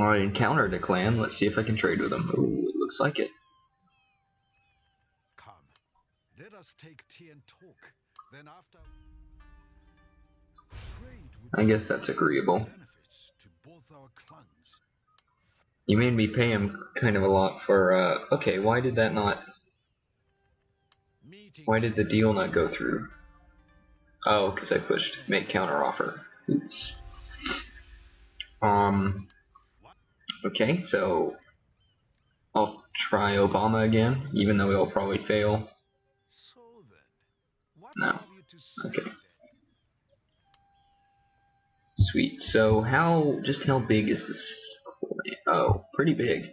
I encountered a clan. Let's see if I can trade with them. Ooh, it looks like it. Come, let us take tea and talk. Then after, trade would I guess that's agreeable. benefits to both our clans. You made me pay him kind of a lot for, okay, why did that not... Why did the deal not go through? Oh, because I pushed make counteroffer. Oops. Okay, so I'll try Obama again, even though he'll probably fail. So then, what No. have you to say? Okay. Then? Sweet. So just how big is this? Oh, pretty big.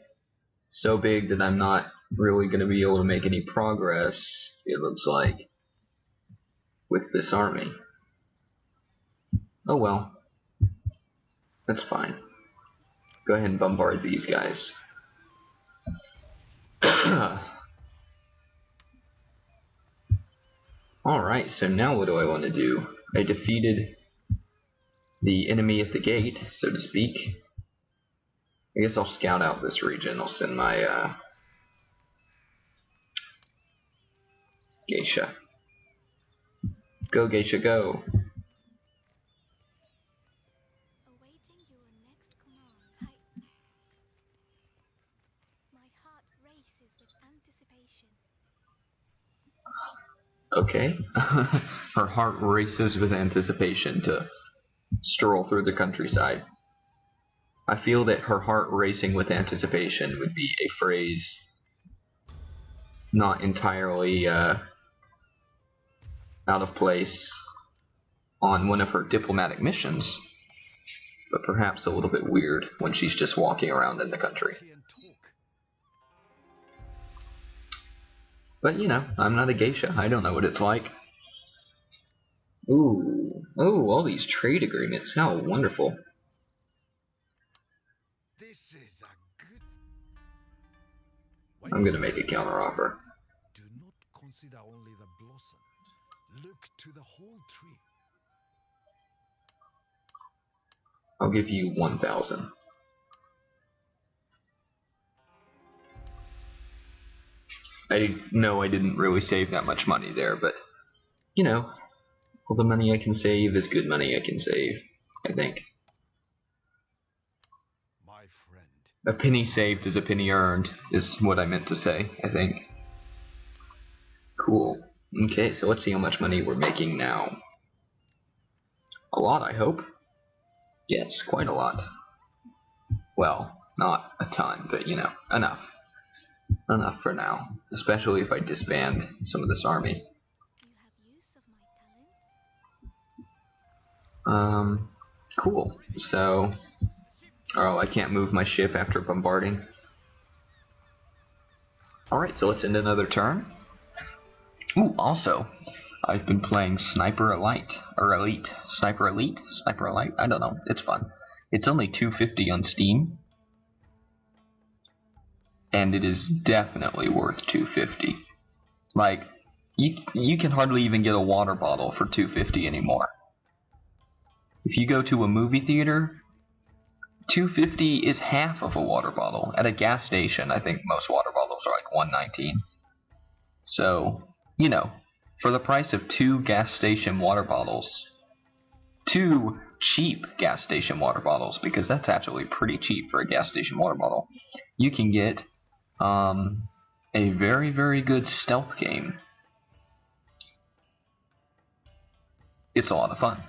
So big that I'm not really going to be able to make any progress, it looks like, with this army. Oh well. That's fine. Go ahead and bombard these guys. Alright, so now what do I want to do? I defeated the enemy at the gate, so to speak. I guess I'll scout out this region. I'll send my geisha. Go geisha, go! Awaiting your next command. My heart races with anticipation. Okay. Her heart races with anticipation to stroll through the countryside. I feel that her heart racing with anticipation would be a phrase not entirely out of place on one of her diplomatic missions, but perhaps a little bit weird when she's just walking around in the country. Tea and talk. But you know, I'm not a geisha. I don't know what it's like. Ooh, oh, all these trade agreements. How wonderful. This is a good. I'm gonna make a counteroffer. Do not consider only the blossom. Look to the whole tree. I'll give you 1,000. I know I didn't really save that much money there, but, you know, all the money I can save is good money I can save, I think. My friend. A penny saved is a penny earned, is what I meant to say, I think. Cool. Okay, so let's see how much money we're making now. A lot, I hope. Yes, quite a lot. Well, not a ton, but, you know, enough. Enough for now, especially if I disband some of this army. You have use of my talents? Cool. So, oh, I can't move my ship after bombarding. Alright, so let's end another turn. Ooh, also, I've been playing Sniper Elite, or Elite, Sniper Elite, Sniper Elite, I don't know, it's fun. It's only $2.50 on Steam, and it is definitely worth $2.50. Like, you can hardly even get a water bottle for $2.50 anymore. If you go to a movie theater, $2.50 is half of a water bottle. At a gas station, I think most water bottles are like $1.19. So, you know, for the price of 2 gas station water bottles, 2 cheap gas station water bottles, because that's actually pretty cheap for a gas station water bottle, you can get a very, very good stealth game. It's a lot of fun.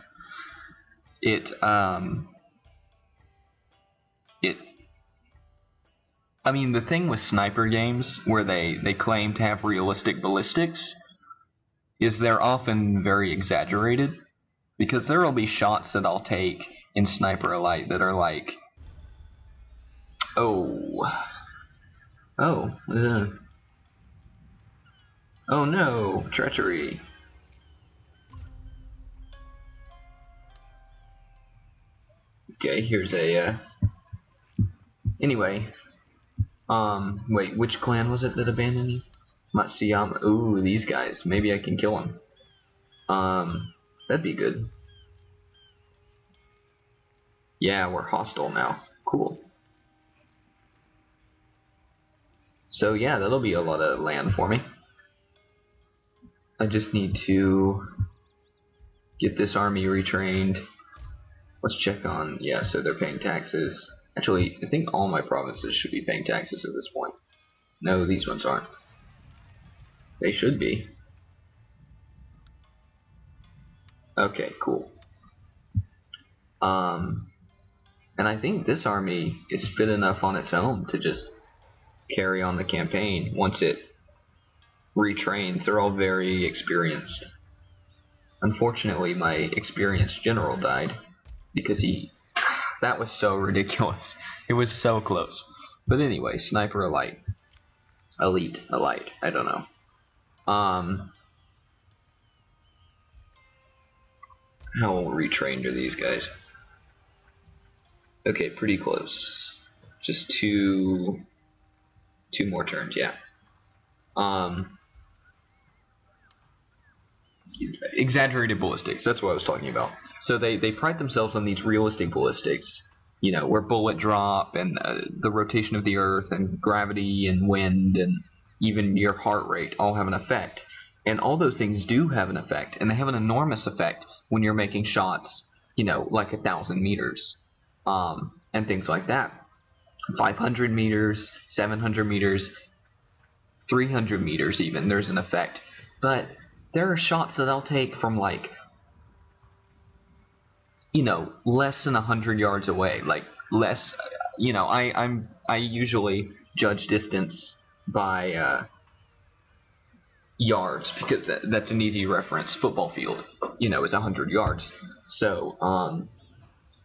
I mean, the thing with sniper games, where they claim to have realistic ballistics, is they're often very exaggerated, because there will be shots that I'll take in Sniper Elite that are like, oh no, treachery. Okay, here's a, anyway, wait, which clan was it that abandoned me? Matsuyama. Ooh, these guys. Maybe I can kill them. That'd be good. Yeah, we're hostile now. Cool. So yeah, that'll be a lot of land for me. I just need to get this army retrained. Let's check on, yeah, so they're paying taxes. Actually, I think all my provinces should be paying taxes at this point. No, these ones aren't. They should be. Okay, cool. And I think this army is fit enough on its own to just carry on the campaign once it retrains. They're all very experienced. Unfortunately, my experienced general died because that was so ridiculous. It was so close. But anyway, Sniper Elite. Elite, I don't know. How retrained are these guys? Okay, pretty close. Just two more turns, yeah. Exaggerated ballistics, that's what I was talking about. So they pride themselves on these realistic ballistics, you know, where bullet drop and the rotation of the earth and gravity and wind and even your heart rate all have an effect. And all those things do have an effect, and they have an enormous effect when you're making shots, you know, like 1,000 meters, and things like that. 500 meters, 700 meters, 300 meters even, there's an effect. But there are shots that I'll take from, like, you know, less than 100 yards away, like less, you know, I usually judge distance by yards because that's an easy reference. Football field, you know, is 100 yards, so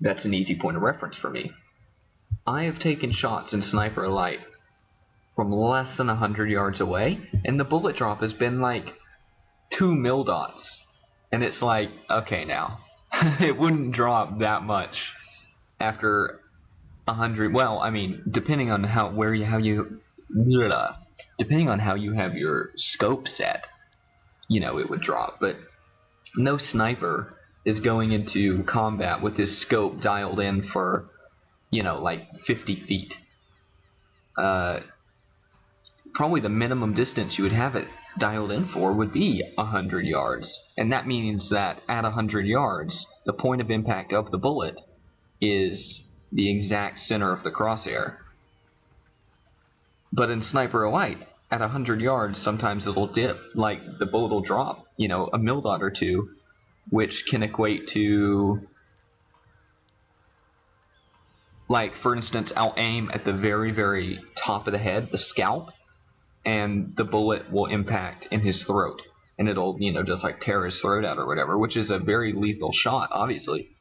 that's an easy point of reference for me. I have taken shots in Sniper Elite from less than 100 yards away, and the bullet drop has been like 2 mil dots, and it's like, okay, now it wouldn't drop that much after 100. Well, I mean, depending on how you have your scope set, you know, it would drop. But no sniper is going into combat with his scope dialed in for, you know, like 50 feet. Probably the minimum distance you would have it dialed in for would be 100 yards. And that means that at 100 yards, the point of impact of the bullet is the exact center of the crosshair. But in Sniper Elite, at 100 yards, sometimes it'll dip, like the bullet will drop, you know, a mil dot or two, which can equate to, like, for instance, I'll aim at the very, very top of the head, the scalp, and the bullet will impact in his throat, and it'll, you know, just like tear his throat out or whatever, which is a very lethal shot, obviously.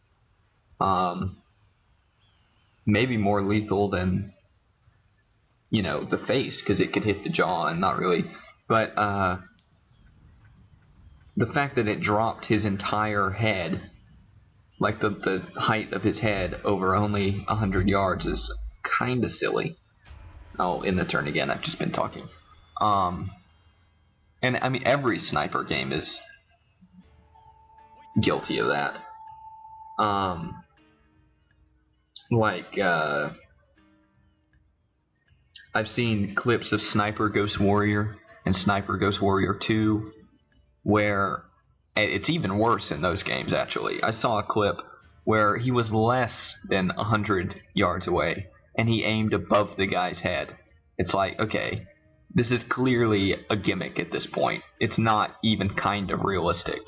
Maybe more lethal than, you know, the face, because it could hit the jaw and not really. But the fact that it dropped his entire head, like the height of his head over only 100 yards, is kind of silly. Oh, in the turn again, I've just been talking. And I mean, every sniper game is guilty of that. I've seen clips of Sniper Ghost Warrior and Sniper Ghost Warrior 2, where it's even worse in those games, actually. I saw a clip where he was less than 100 yards away, and he aimed above the guy's head. It's like, okay, this is clearly a gimmick at this point. It's not even kind of realistic.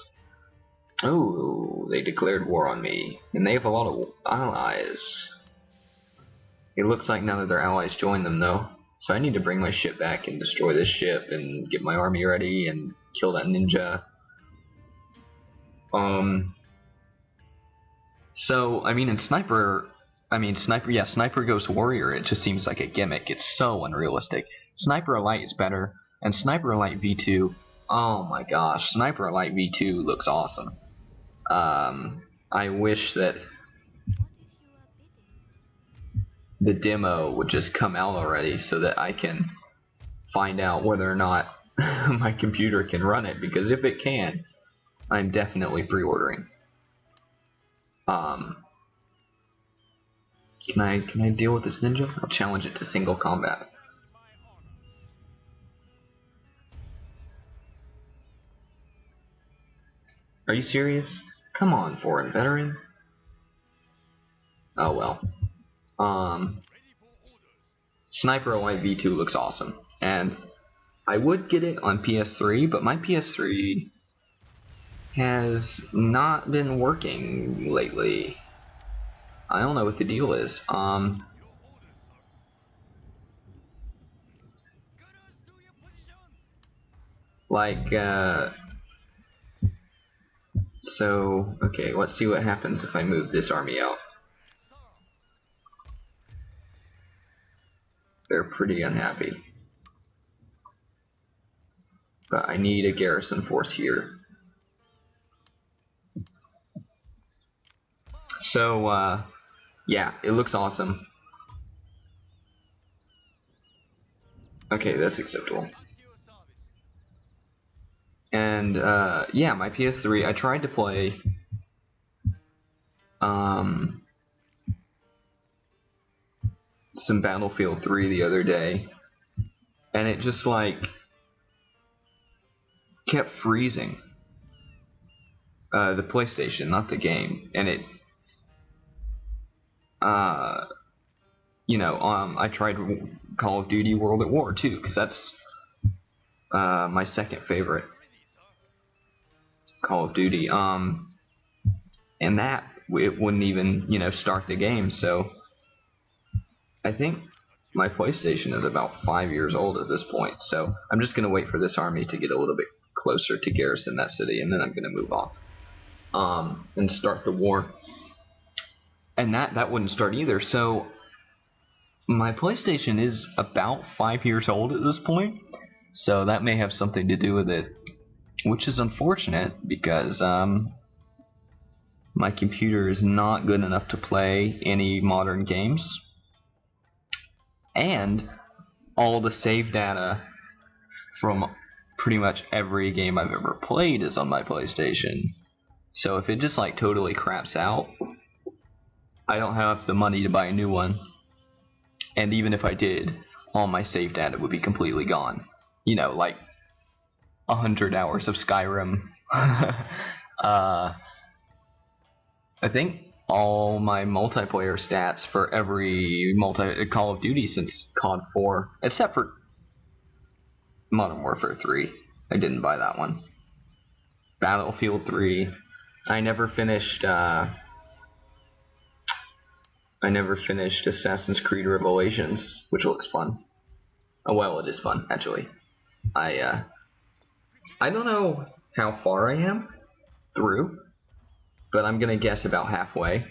Oh, they declared war on me, and they have a lot of allies. It looks like none of their allies joined them, though. So I need to bring my ship back and destroy this ship and get my army ready and kill that ninja. So, I mean, in Sniper Ghost Warrior, it just seems like a gimmick. It's so unrealistic. Sniper Elite is better, and Sniper Elite V2, oh my gosh, Sniper Elite V2 looks awesome. I wish that the demo would just come out already so that I can find out whether or not my computer can run it, because if it can, I'm definitely pre-ordering. Can I deal with this ninja? I'll challenge it to single combat. Are you serious? Come on, foreign veteran. Oh well. Sniper Light V2 looks awesome, and I would get it on PS3, but my PS3 has not been working lately. I don't know what the deal is. So, okay, let's see what happens if I move this army out. They're pretty unhappy. But I need a garrison force here. So, yeah, it looks awesome. Okay, that's acceptable. And, yeah, my PS3, I tried to play, some Battlefield 3 the other day, and it just, like, kept freezing. The PlayStation, not the game, and it, I tried Call of Duty World at War, too, because that's, my second favorite Call of Duty, and that, it wouldn't even, start the game, so I think my PlayStation is about 5 years old at this point, so I'm just going to wait for this army to get a little bit closer to garrison that city, and then I'm going to move off, and start the war. And that wouldn't start either, so my PlayStation is about 5 years old at this point, so that may have something to do with it, which is unfortunate, because, my computer is not good enough to play any modern games. And all the save data from pretty much every game I've ever played is on my PlayStation. So if it just like totally craps out, I don't have the money to buy a new one. And even if I did, all my save data would be completely gone. Like 100 hours of Skyrim. I think all my multiplayer stats for every Call of Duty since COD 4, except for Modern Warfare 3. I didn't buy that one. Battlefield 3. I never finished Assassin's Creed Revelations, which looks fun. Oh well, it is fun, actually. I don't know how far I am through, but I'm gonna guess about halfway.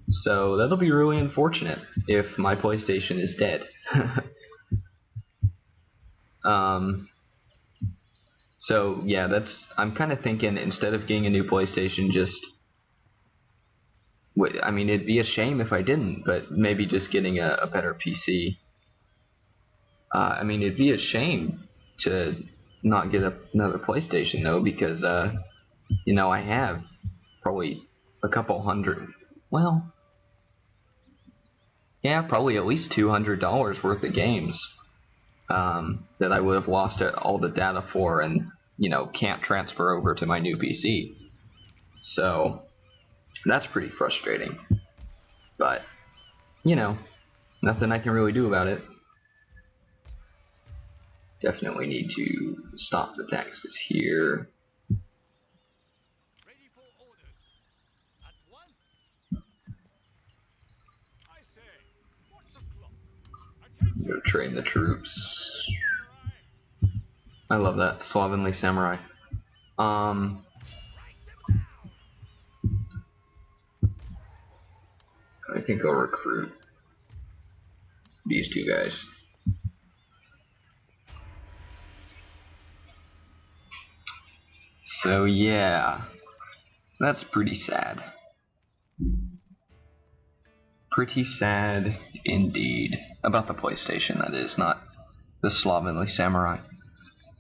So that'll be really unfortunate if my PlayStation is dead. So yeah, I'm kind of thinking instead of getting a new PlayStation, it'd be a shame if I didn't, but maybe just getting a better PC. It'd be a shame to not get another PlayStation though, because I have probably a couple hundred, probably at least $200 worth of games that I would have lost all the data for and, can't transfer over to my new PC. So, that's pretty frustrating. But, nothing I can really do about it. Definitely need to stop the taxes here. Ready for orders. At once. I say, what's o'clock? Attention. Go train the troops. I love that. Slovenly Samurai. I think I'll recruit these two guys. So yeah, that's pretty sad. Pretty sad indeed. About the PlayStation, that is, not the Slovenly Samurai.